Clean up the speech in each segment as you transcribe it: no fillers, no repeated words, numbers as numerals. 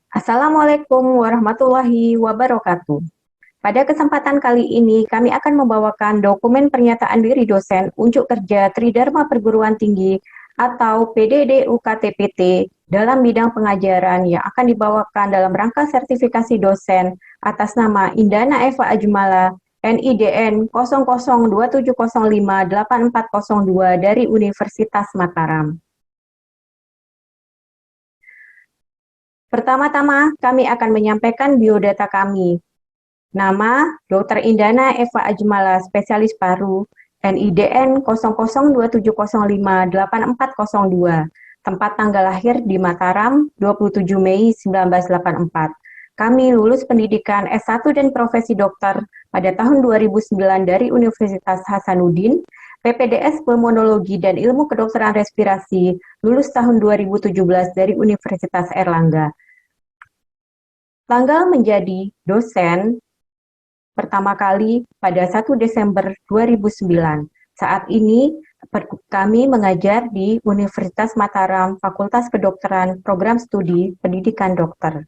Assalamualaikum warahmatullahi wabarakatuh. Pada kesempatan kali ini, kami akan membawakan dokumen pernyataan diri dosen unjuk kerja Tridharma Perguruan Tinggi atau PDDUKTPT dalam bidang pengajaran yang akan dibawakan dalam rangka sertifikasi dosen atas nama Indana Eva Ajmala, NIDN 0027058402 dari Universitas Mataram. Pertama-tama, kami akan menyampaikan biodata kami. Nama, Dr. Indana Eva Ajmala, spesialis paru, NIDN 0027058402, tempat tanggal lahir di Mataram, 27 Mei 1984. Kami lulus pendidikan S1 dan profesi dokter pada tahun 2009 dari Universitas Hasanuddin, PPDS Pulmonologi dan Ilmu Kedokteran Respirasi, lulus tahun 2017 dari Universitas Erlangga. Tanggal menjadi dosen pertama kali pada 1 Desember 2009. Saat ini kami mengajar di Universitas Mataram, Fakultas Kedokteran, Program Studi Pendidikan Dokter.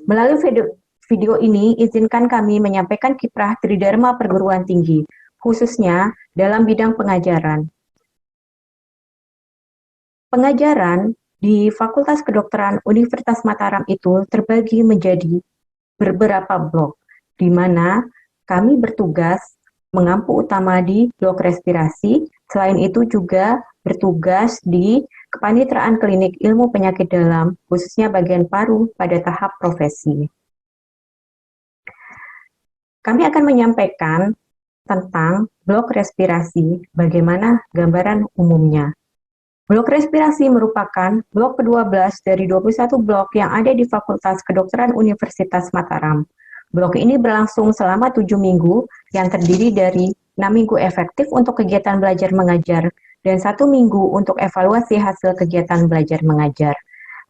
Melalui video ini, izinkan kami menyampaikan kiprah Tridharma Perguruan Tinggi, khususnya dalam bidang pengajaran. Pengajaran di Fakultas Kedokteran Universitas Mataram itu terbagi menjadi beberapa blok, di mana kami bertugas mengampu utama di blok respirasi, selain itu juga bertugas di Kepaniteraan Klinik Ilmu Penyakit Dalam, khususnya bagian paru pada tahap profesi. Kami akan menyampaikan tentang blok respirasi, bagaimana gambaran umumnya. Blok respirasi merupakan blok ke-12 dari 21 blok yang ada di Fakultas Kedokteran Universitas Mataram. Blok ini berlangsung selama 7 minggu yang terdiri dari 6 minggu efektif untuk kegiatan belajar mengajar dan 1 minggu untuk evaluasi hasil kegiatan belajar mengajar.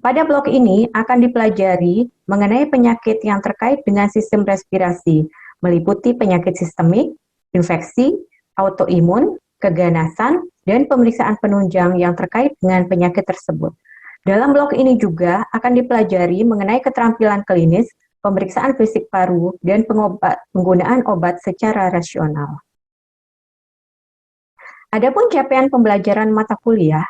Pada blok ini akan dipelajari mengenai penyakit yang terkait dengan sistem respirasi, meliputi penyakit sistemik, infeksi, autoimun, keganasan, dan pemeriksaan penunjang yang terkait dengan penyakit tersebut. Dalam blok ini juga akan dipelajari mengenai keterampilan klinis, pemeriksaan fisik paru, dan penggunaan obat secara rasional. Adapun capaian pembelajaran mata kuliah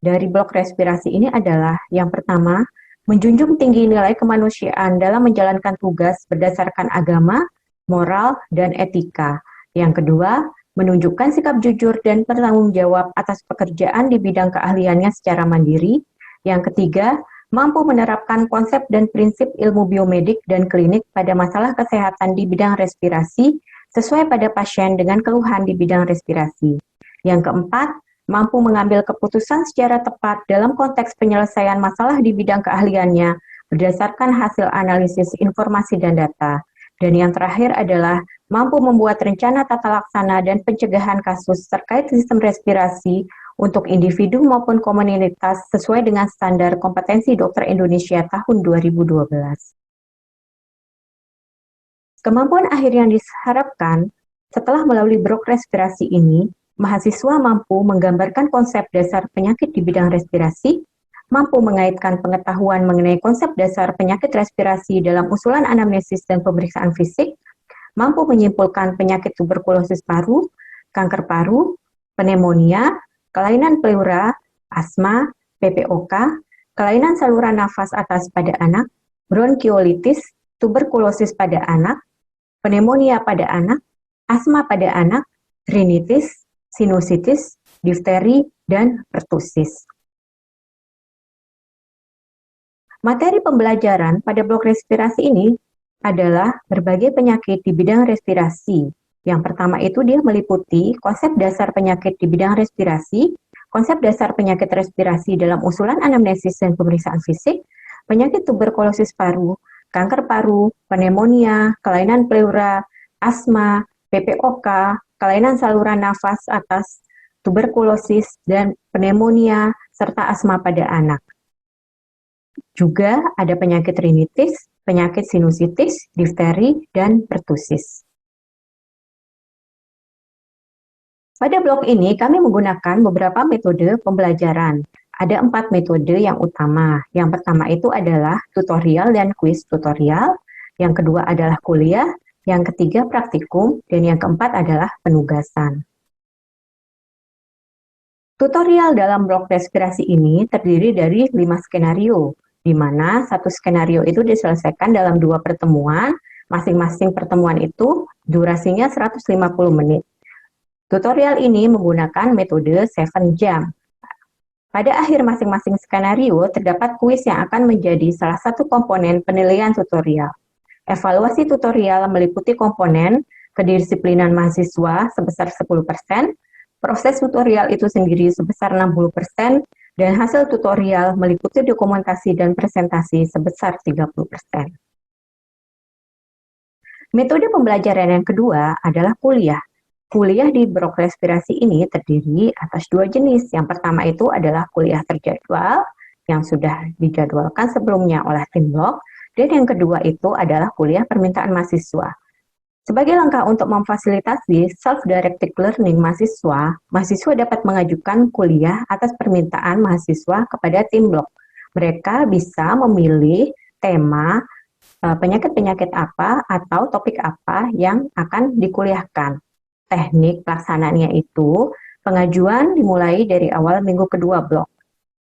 dari blok respirasi ini adalah yang pertama, menjunjung tinggi nilai kemanusiaan dalam menjalankan tugas berdasarkan agama, moral, dan etika. Yang kedua, menunjukkan sikap jujur dan bertanggung jawab atas pekerjaan di bidang keahliannya secara mandiri. Yang ketiga, mampu menerapkan konsep dan prinsip ilmu biomedik dan klinik pada masalah kesehatan di bidang respirasi sesuai pada pasien dengan keluhan di bidang respirasi. Yang keempat, mampu mengambil keputusan secara tepat dalam konteks penyelesaian masalah di bidang keahliannya berdasarkan hasil analisis informasi dan data. Dan yang terakhir adalah mampu membuat rencana tata laksana dan pencegahan kasus terkait sistem respirasi untuk individu maupun komunitas sesuai dengan standar kompetensi dokter Indonesia tahun 2012. Kemampuan akhir yang diharapkan setelah melalui blok respirasi ini, mahasiswa mampu menggambarkan konsep dasar penyakit di bidang respirasi, mampu mengaitkan pengetahuan mengenai konsep dasar penyakit respirasi dalam usulan anamnesis dan pemeriksaan fisik, mampu menyimpulkan penyakit tuberkulosis paru, kanker paru, pneumonia, kelainan pleura, asma, PPOK, kelainan saluran nafas atas pada anak, bronkiolitis, tuberkulosis pada anak, pneumonia pada anak, asma pada anak, rinitis, sinusitis, difteri, dan pertusis. Materi pembelajaran pada blok respirasi ini adalah berbagai penyakit di bidang respirasi. Yang pertama itu dia meliputi konsep dasar penyakit di bidang respirasi, konsep dasar penyakit respirasi dalam usulan anamnesis dan pemeriksaan fisik, penyakit tuberkulosis paru, kanker paru, pneumonia, kelainan pleura, asma, PPOK, kelainan saluran nafas atas, tuberkulosis, dan pneumonia, serta asma pada anak. Juga ada penyakit rinitis, penyakit sinusitis, difteri, dan pertusis. Pada blok ini kami menggunakan beberapa metode pembelajaran. ada 4 metode yang utama. Yang pertama itu adalah tutorial dan kuis tutorial, yang kedua adalah kuliah, yang ketiga praktikum, dan yang keempat adalah penugasan. Tutorial dalam blok respirasi ini terdiri dari 5 skenario, di mana satu skenario itu diselesaikan dalam 2 pertemuan, masing-masing pertemuan itu durasinya 150 menit. Tutorial ini menggunakan metode 7 jam. Pada akhir masing-masing skenario, terdapat kuis yang akan menjadi salah satu komponen penilaian tutorial. Evaluasi tutorial meliputi komponen kedisiplinan mahasiswa sebesar 10%, proses tutorial itu sendiri sebesar 60%, dan hasil tutorial meliputi dokumentasi dan presentasi sebesar 30%. Metode pembelajaran yang kedua adalah kuliah. Kuliah di blok respirasi ini terdiri atas 2 jenis. Yang pertama itu adalah kuliah terjadwal, yang sudah dijadwalkan sebelumnya oleh tim blok, dan yang kedua itu adalah kuliah permintaan mahasiswa. Sebagai langkah untuk memfasilitasi self-directed learning mahasiswa dapat mengajukan kuliah atas permintaan mahasiswa kepada tim blok. Mereka bisa memilih tema penyakit-penyakit apa atau topik apa yang akan dikuliahkan. Teknik pelaksanaannya itu, pengajuan dimulai dari awal minggu kedua blok.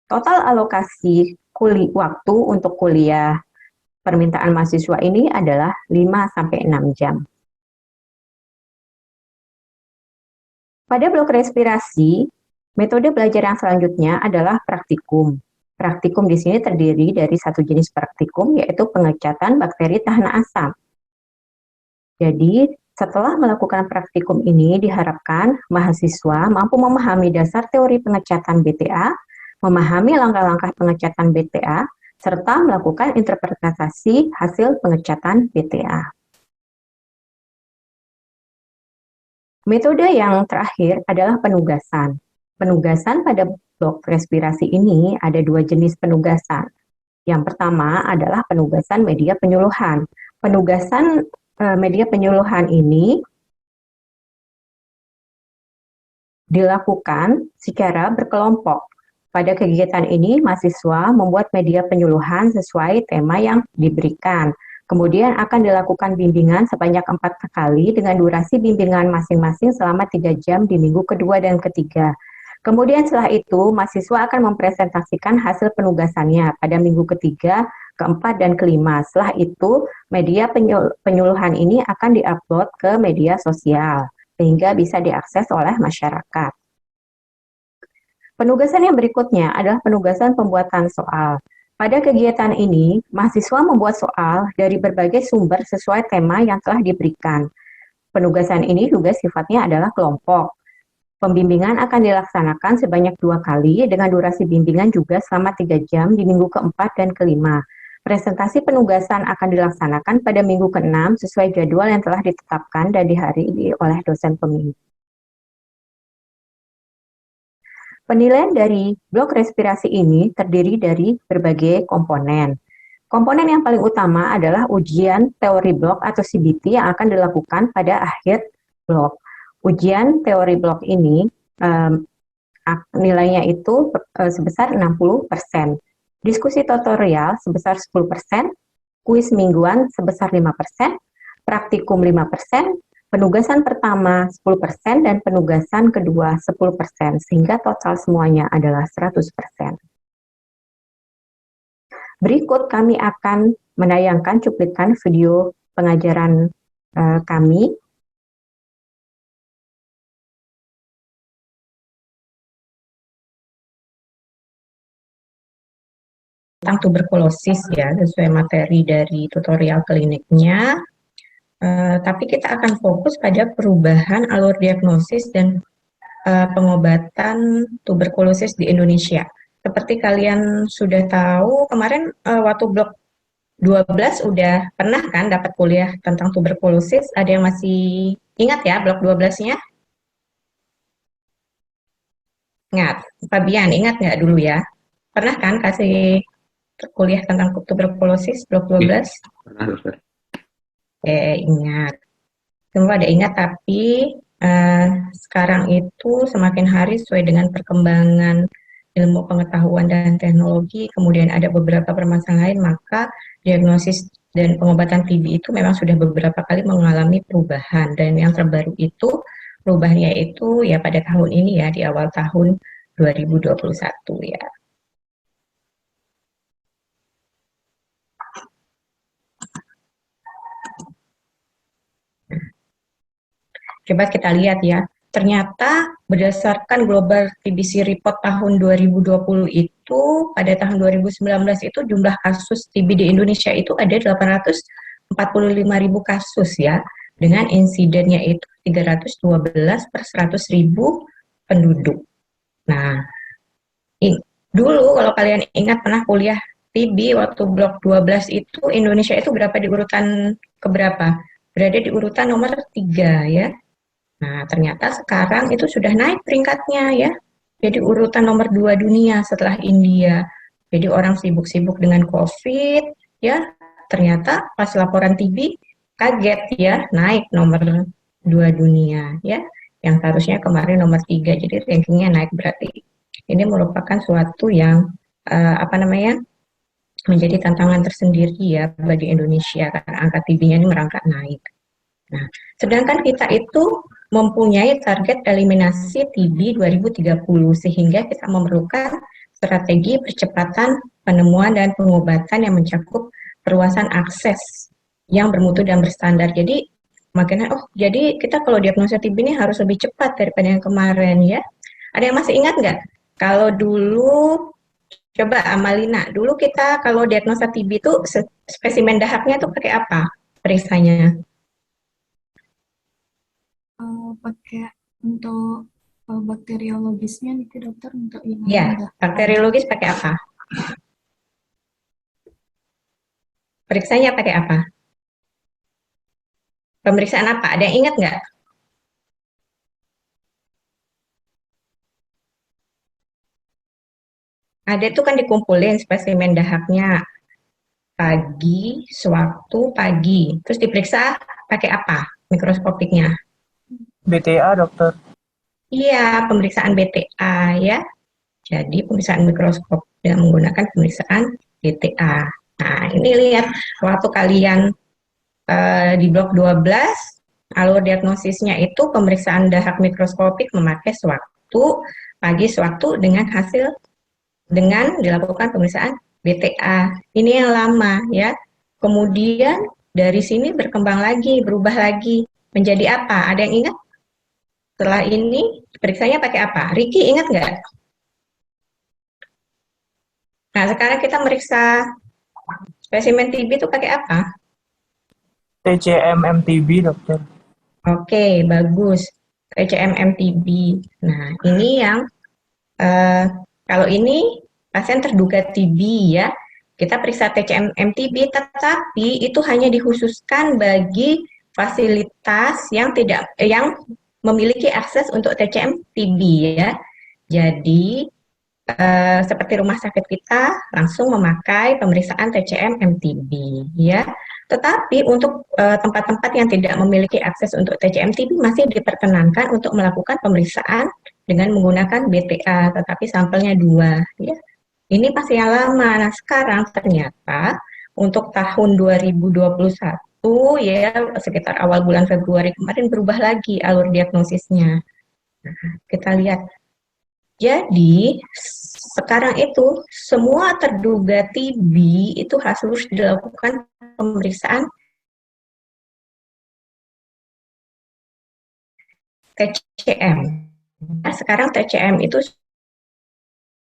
Total alokasi waktu untuk kuliah permintaan mahasiswa ini adalah 5-6 jam. Pada blok respirasi, metode belajar yang selanjutnya adalah praktikum. Praktikum di sini terdiri dari satu jenis praktikum, yaitu pengecatan bakteri tahan asam. Jadi, setelah melakukan praktikum ini, diharapkan mahasiswa mampu memahami dasar teori pengecatan BTA, memahami langkah-langkah pengecatan BTA, serta melakukan interpretasi hasil pengecatan BTA. Metode yang terakhir adalah penugasan. Penugasan pada blok respirasi ini ada 2 jenis penugasan. Yang pertama adalah penugasan media penyuluhan. Penugasan media penyuluhan ini dilakukan secara berkelompok. Pada kegiatan ini, mahasiswa membuat media penyuluhan sesuai tema yang diberikan. Kemudian akan dilakukan bimbingan sebanyak 4 kali dengan durasi bimbingan masing-masing selama 3 jam di minggu kedua dan ketiga. Kemudian setelah itu, mahasiswa akan mempresentasikan hasil penugasannya pada minggu ketiga, keempat, dan kelima. Setelah itu, media penyuluhan ini akan diupload ke media sosial, sehingga bisa diakses oleh masyarakat. Penugasan yang berikutnya adalah penugasan pembuatan soal. Pada kegiatan ini, mahasiswa membuat soal dari berbagai sumber sesuai tema yang telah diberikan. Penugasan ini juga sifatnya adalah kelompok. Pembimbingan akan dilaksanakan sebanyak 2 kali dengan durasi bimbingan juga selama 3 jam di minggu keempat dan kelima. Presentasi penugasan akan dilaksanakan pada minggu ke-6 sesuai jadwal yang telah ditetapkan dan dihadiri oleh dosen pembimbing. Penilaian dari blok respirasi ini terdiri dari berbagai komponen. Komponen yang paling utama adalah ujian teori blok atau CBT yang akan dilakukan pada akhir blok. Ujian teori blok ini nilainya itu sebesar 60%. Diskusi tutorial sebesar 10%, kuis mingguan sebesar 5%, praktikum 5%, penugasan pertama 10% dan penugasan kedua 10%, sehingga total semuanya adalah 100%. Berikut kami akan menayangkan cuplikan video pengajaran kami. Tentang tuberkulosis ya, sesuai materi dari tutorial kliniknya. Tapi kita akan fokus pada perubahan alur diagnosis dan pengobatan tuberkulosis di Indonesia. Seperti kalian sudah tahu, kemarin waktu blok 12 udah pernah kan dapat kuliah tentang tuberkulosis. Ada yang masih ingat ya blok 12-nya? Ingat, Fabian, ingat nggak dulu ya? Pernah kan kasih kuliah tentang tuberkulosis blok 12? Pernah, dokter. Ingat. Semua ada ingat, tapi sekarang itu semakin hari sesuai dengan perkembangan ilmu pengetahuan dan teknologi, kemudian ada beberapa permasalahan lain, maka diagnosis dan pengobatan TB itu memang sudah beberapa kali mengalami perubahan. Dan yang terbaru itu perubahannya itu ya pada tahun ini ya, di awal tahun 2021 ya. Coba kita lihat ya, ternyata berdasarkan Global TBC Report tahun 2020 itu, pada tahun 2019 itu jumlah kasus TB di Indonesia itu ada 845.000 kasus ya, dengan insidennya itu 312 per 100.000 penduduk. Nah, dulu kalau kalian ingat pernah kuliah TB waktu blok 12 itu Indonesia itu berapa di urutan keberapa? Berada di urutan nomor 3 ya. Nah, ternyata sekarang itu sudah naik peringkatnya ya. Jadi urutan nomor 2 dunia setelah India. Jadi orang sibuk-sibuk dengan COVID ya. Ternyata pas laporan TB kaget ya, naik nomor 2 dunia ya. Yang harusnya kemarin nomor 3. Jadi rankingnya naik berarti. Ini merupakan suatu yang menjadi tantangan tersendiri ya bagi Indonesia karena angka TB-nya ini merangkak naik. Nah, sedangkan kita itu mempunyai target eliminasi TB 2030 sehingga kita memerlukan strategi percepatan penemuan dan pengobatan yang mencakup perluasan akses yang bermutu dan berstandar. Jadi makanya jadi kita kalau diagnosa TB ini harus lebih cepat daripada yang kemarin ya. Ada yang masih ingat nggak? Kalau dulu coba Amalina, dulu kita kalau diagnosa TB itu spesimen dahaknya tuh pakai apa periksanya? Pakai untuk bakteriologisnya nih dokter untuk yang Ya, udah bakteriologis pakai apa? Periksanya pakai apa? Pemeriksaan apa? Ada yang ingat nggak? Ada itu kan dikumpulin spesimen dahaknya pagi, sewaktu pagi. Terus diperiksa pakai apa? Mikroskopiknya. BTA dokter. Iya, pemeriksaan BTA ya. Jadi pemeriksaan mikroskop dengan menggunakan pemeriksaan BTA. Nah, ini lihat waktu kalian di blok 12 alur diagnosisnya itu pemeriksaan dahak mikroskopik memakai sewaktu pagi sewaktu dengan hasil dengan dilakukan pemeriksaan BTA. Ini yang lama ya. Kemudian dari sini berkembang lagi, berubah lagi menjadi apa? Ada yang ingat? Setelah ini periksanya pakai apa? Ricky ingat nggak? Nah, sekarang kita meriksa spesimen TB itu pakai apa? TCM MTB dokter. Oke, bagus. TCM MTB. Nah, ini yang kalau ini pasien terduga TB ya, kita periksa TCM MTB, tetapi itu hanya dikhususkan bagi fasilitas yang memiliki akses untuk TCM TB ya. Jadi seperti rumah sakit kita langsung memakai pemeriksaan TCM MTB ya. Tetapi untuk tempat-tempat yang tidak memiliki akses untuk TCM TB masih diperkenankan untuk melakukan pemeriksaan dengan menggunakan BTA, tetapi sampelnya 2 ya. Ini pasti yang lama. Nah, sekarang ternyata untuk tahun 2021 ya sekitar awal bulan Februari kemarin berubah lagi alur diagnosisnya. Nah, kita lihat. Jadi, sekarang itu semua terduga TB itu harus dilakukan pemeriksaan TCM. Nah, sekarang TCM itu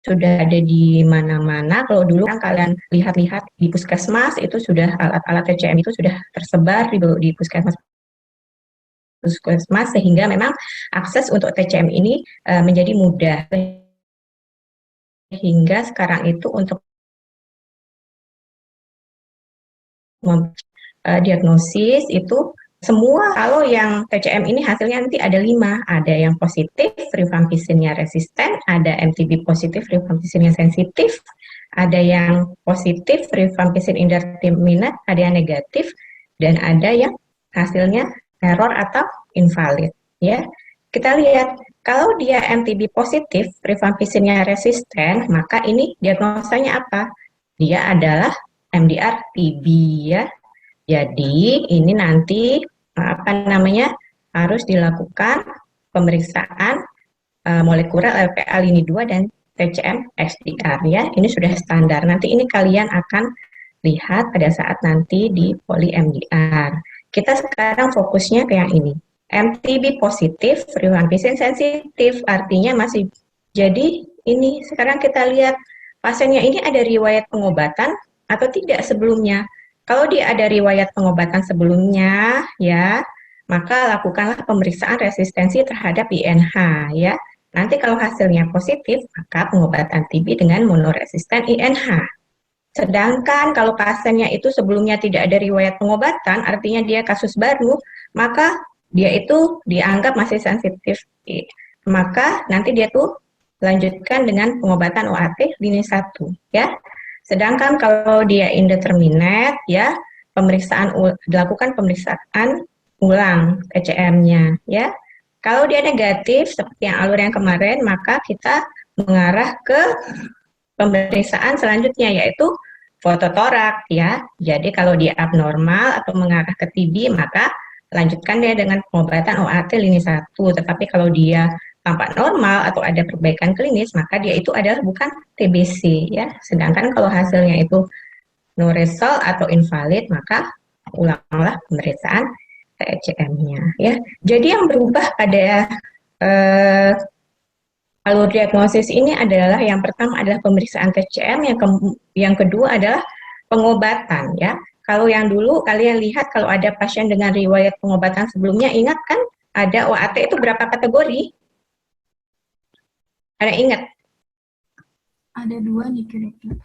sudah ada di mana-mana. Kalau dulu kan kalian lihat-lihat di puskesmas itu sudah alat-alat TCM itu sudah tersebar di puskesmas sehingga memang akses untuk TCM ini menjadi mudah. Hingga sekarang itu untuk diagnosis itu semua kalau yang TCM ini hasilnya nanti ada 5, ada yang positif rifampicin-nya resisten, ada MTB positif rifampicin-nya sensitif, ada yang positif rifampicin indeterminate, ada yang negatif, dan ada yang hasilnya error atau invalid ya. kita lihat kalau dia MTB positif, rifampicin-nya resisten, maka ini diagnosanya apa? Dia adalah MDR TB ya. Jadi ini nanti apa namanya harus dilakukan pemeriksaan molekuler LPA lini 2 dan TCM XDR ya. Ini sudah standar. Nanti ini kalian akan lihat pada saat nanti di poli MDR. Kita sekarang fokusnya ke yang ini. MTB positif, rifampicin sensitif, artinya masih. Jadi ini sekarang kita lihat pasiennya ini ada riwayat pengobatan atau tidak sebelumnya. Kalau dia ada riwayat pengobatan sebelumnya, ya, maka lakukanlah pemeriksaan resistensi terhadap INH, ya. Nanti kalau hasilnya positif, maka pengobatan TB dengan monoresisten INH. Sedangkan kalau pasiennya itu sebelumnya tidak ada riwayat pengobatan, artinya dia kasus baru, maka dia itu dianggap masih sensitif. Maka nanti dia tuh lanjutkan dengan pengobatan OAT lini 1, ya. Sedangkan kalau dia indeterminate, ya, dilakukan pemeriksaan ulang TCM-nya, ya. Kalau dia negatif seperti yang alur yang kemarin, maka kita mengarah ke pemeriksaan selanjutnya yaitu fototorak ya. Jadi kalau dia abnormal atau mengarah ke TB, maka lanjutkan dia dengan pengobatan OAT lini 1. Tetapi kalau dia tampak normal atau ada perbaikan klinis, maka dia itu adalah bukan TBC ya. Sedangkan kalau hasilnya itu no result atau invalid, maka ulanglah pemeriksaan TCM-nya ya. Jadi yang berubah pada alur diagnosis ini adalah yang pertama adalah pemeriksaan TCM, yang kedua adalah pengobatan ya. Kalau yang dulu kalian lihat kalau ada pasien dengan riwayat pengobatan sebelumnya, ingat kan ada OAT itu berapa kategori? Ada ingat? Ada 2 nih dokter.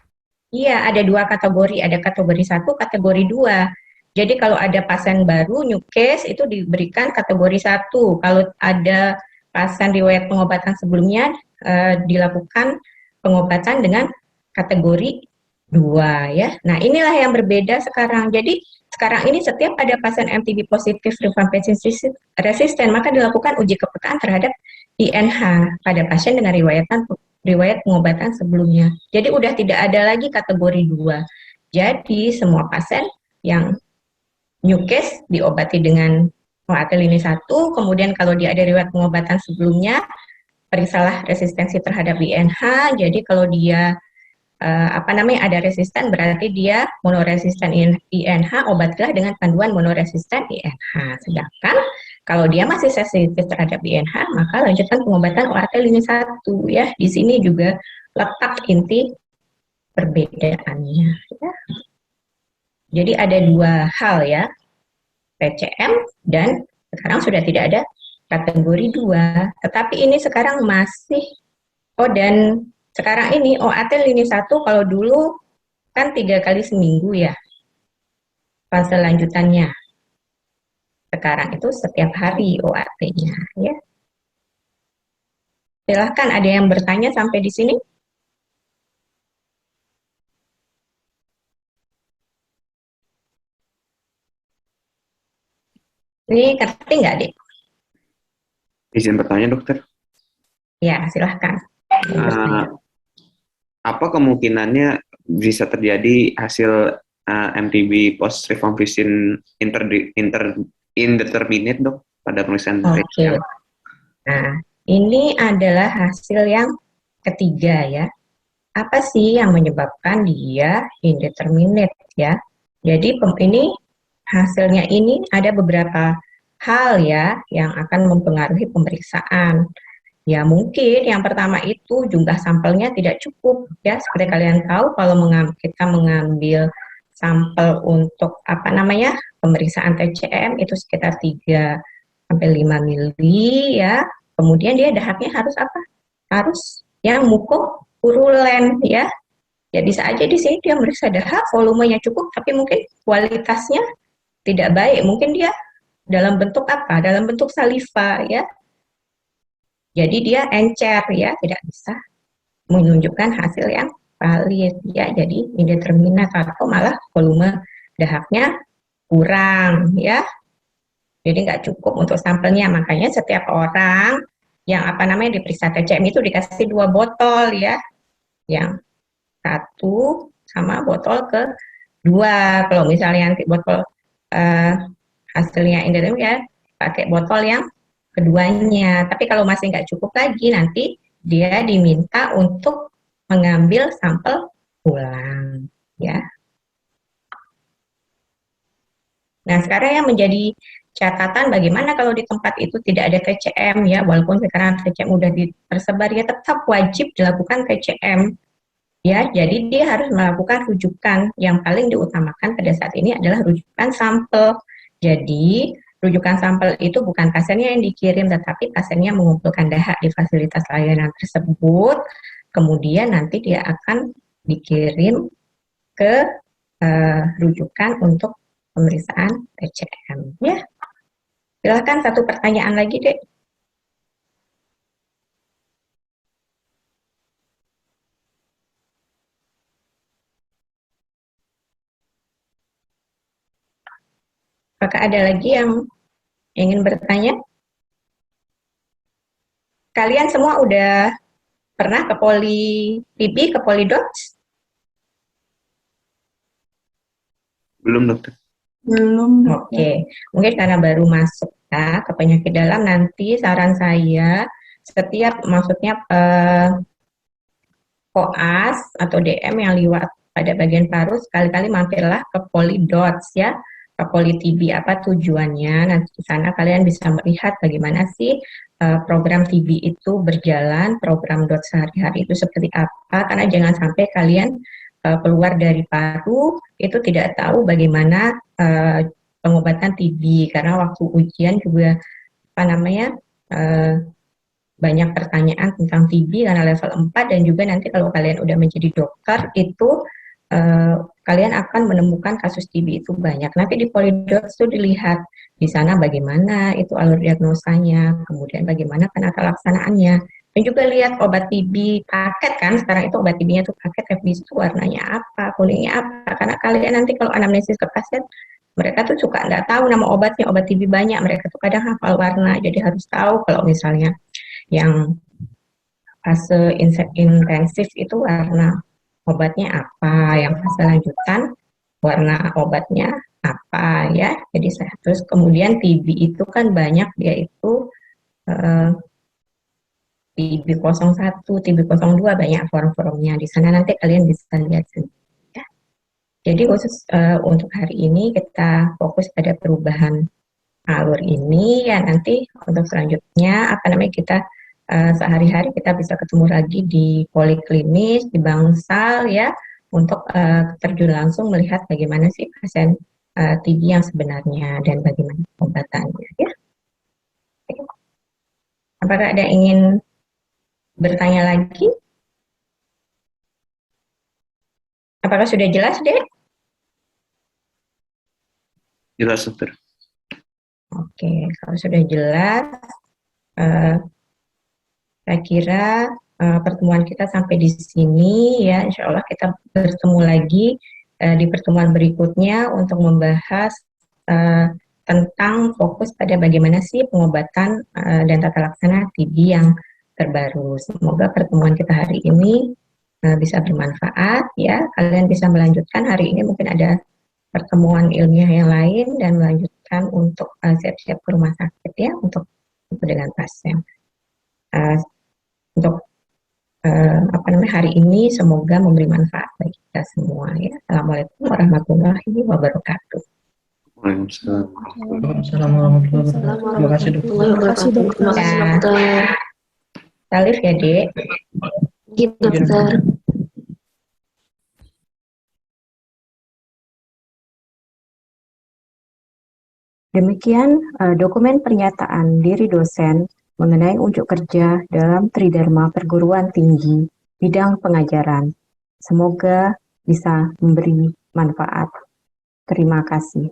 Iya, ada 2 kategori, ada kategori 1, kategori 2. Jadi kalau ada pasien baru new case itu diberikan kategori 1. Kalau ada pasien riwayat pengobatan sebelumnya dilakukan pengobatan dengan kategori 2 ya. Nah, inilah yang berbeda sekarang. Jadi sekarang ini setiap ada pasien MTB positif rifampicin resisten, maka dilakukan uji kepekaan terhadap INH pada pasien dengan riwayat pengobatan sebelumnya. Jadi udah tidak ada lagi kategori 2. Jadi semua pasien yang new case diobati dengan OAT lini 1, kemudian kalau dia ada riwayat pengobatan sebelumnya, periksalah resistensi terhadap INH. Jadi kalau dia ada resisten, berarti dia monoresisten INH, obatilah dengan panduan monoresisten INH. Sedangkan kalau dia masih sensitif terhadap INH, maka lanjutkan pengobatan OAT lini 1 ya. Di sini juga letak inti perbedaannya ya. Jadi ada 2 hal ya, TCM dan sekarang sudah tidak ada kategori 2. Tetapi ini sekarang masih, dan sekarang ini OAT lini 1 kalau dulu kan 3 kali seminggu ya, fase lanjutannya. Sekarang itu setiap hari OAT-nya ya. Silahkan ada yang bertanya sampai di sini? Ini ngerti nggak, Dik? Izin bertanya, dokter. Ya, silahkan. Apa kemungkinannya bisa terjadi hasil MTB post rifampicin indeterminate, dok, pada pemeriksaan TCM? Nah, ini adalah hasil yang ketiga ya. Apa sih yang menyebabkan dia indeterminate ya? Jadi ini hasilnya ini ada beberapa hal ya yang akan mempengaruhi pemeriksaan. Ya mungkin yang pertama itu jumlah sampelnya tidak cukup ya. Seperti kalian tahu kalau kita mengambil sampel untuk pemeriksaan TCM itu sekitar 3 sampai 5 mili ya. Kemudian dia dahaknya harus apa? Harus yang mukopurulen ya. Ya bisa aja di sini dia meriksa dahak, volumenya cukup, tapi mungkin kualitasnya tidak baik. Mungkin dia dalam bentuk apa? Dalam bentuk saliva ya. Jadi dia encer ya, tidak bisa menunjukkan hasil yang valid ya. Jadi indeterminat atau malah volume dahaknya kurang ya. Jadi nggak cukup untuk sampelnya, makanya setiap orang yang diperiksa TCM itu dikasih 2 botol ya, yang satu sama botol kedua. Kalau misalnya nanti botol hasilnya independen ya pakai botol yang keduanya. Tapi kalau masih nggak cukup lagi, nanti dia diminta untuk mengambil sampel ulang ya. Nah, sekarang yang menjadi catatan bagaimana kalau di tempat itu tidak ada TCM ya, walaupun sekarang TCM udah tersebar ya tetap wajib dilakukan TCM ya. Jadi dia harus melakukan rujukan. Yang paling diutamakan pada saat ini adalah rujukan sampel. Jadi rujukan sampel itu bukan pasiennya yang dikirim, tetapi pasiennya mengumpulkan dahak di fasilitas layanan tersebut, kemudian nanti dia akan dikirim ke rujukan untuk pemeriksaan TCM ya. Silakan satu pertanyaan lagi, Dek. Apakah ada lagi yang ingin bertanya? Kalian semua udah pernah ke Poli TB, ke Polidots? Belum, Oke, dokter. mungkin karena baru masuk ya ke penyakit dalam, nanti saran saya setiap koas atau DM yang lewat pada bagian paru, sekali-kali mampirlah ke Polidots ya, ke Poli TB. Apa tujuannya? Nanti di sana kalian bisa melihat bagaimana sih program TB itu berjalan, program DOT sehari-hari itu seperti apa, karena jangan sampai kalian keluar dari paru itu tidak tahu bagaimana pengobatan TB, karena waktu ujian juga banyak pertanyaan tentang TB karena level 4, dan juga nanti kalau kalian udah menjadi dokter itu kalian akan menemukan kasus TB itu banyak. Nanti di Polidots itu dilihat di sana bagaimana itu alur diagnosanya, kemudian bagaimana penata laksanaannya, dan juga lihat obat TB paket kan, sekarang itu obat TB-nya tuh paket, FBC itu warnanya apa, kuningnya apa, karena kalian nanti kalau anamnesis ke pasien, mereka tuh suka nggak tahu nama obatnya, obat TB banyak, mereka tuh kadang hafal warna, jadi harus tahu kalau misalnya yang fase intensif itu warna obatnya apa, yang fase lanjutan warna obatnya apa ya. Jadi saya terus kemudian TB itu kan banyak, dia itu TB 01, TB 02 banyak form-formnya. Di sana nanti kalian bisa lihat sendiri ya. Jadi khusus untuk hari ini kita fokus pada perubahan alur ini ya, nanti untuk selanjutnya kita sehari-hari kita bisa ketemu lagi di poliklinis, di bangsal ya, untuk terjun langsung melihat bagaimana sih pasien TB yang sebenarnya dan bagaimana pengobatannya ya. Apakah ada yang ingin bertanya lagi? Apakah sudah jelas, Dek? Jelas, dokter. Oke, kalau sudah jelas, saya kira pertemuan kita sampai di sini ya. Insya Allah kita bertemu lagi di pertemuan berikutnya untuk membahas tentang fokus pada bagaimana sih pengobatan dan tata laksana TB yang terbaru. Semoga pertemuan kita hari ini bisa bermanfaat ya. Kalian bisa melanjutkan hari ini, mungkin ada pertemuan ilmiah yang lain, dan melanjutkan untuk siap-siap ke rumah sakit ya untuk dengan pasien. Untuk hari ini semoga memberi manfaat bagi kita semua ya. Assalamualaikum warahmatullahi wabarakatuh. Waalaikumsalam. Waalaikumsalam warahmatullahi wabarakatuh. Terima kasih, dokter. Terima kasih, dokter. Ya, salif ya, Dek. Gitu, dokter. Demikian dokumen pernyataan diri dosen mengenai unjuk kerja dalam Tridharma Perguruan Tinggi bidang pengajaran. Semoga bisa memberi manfaat. Terima kasih.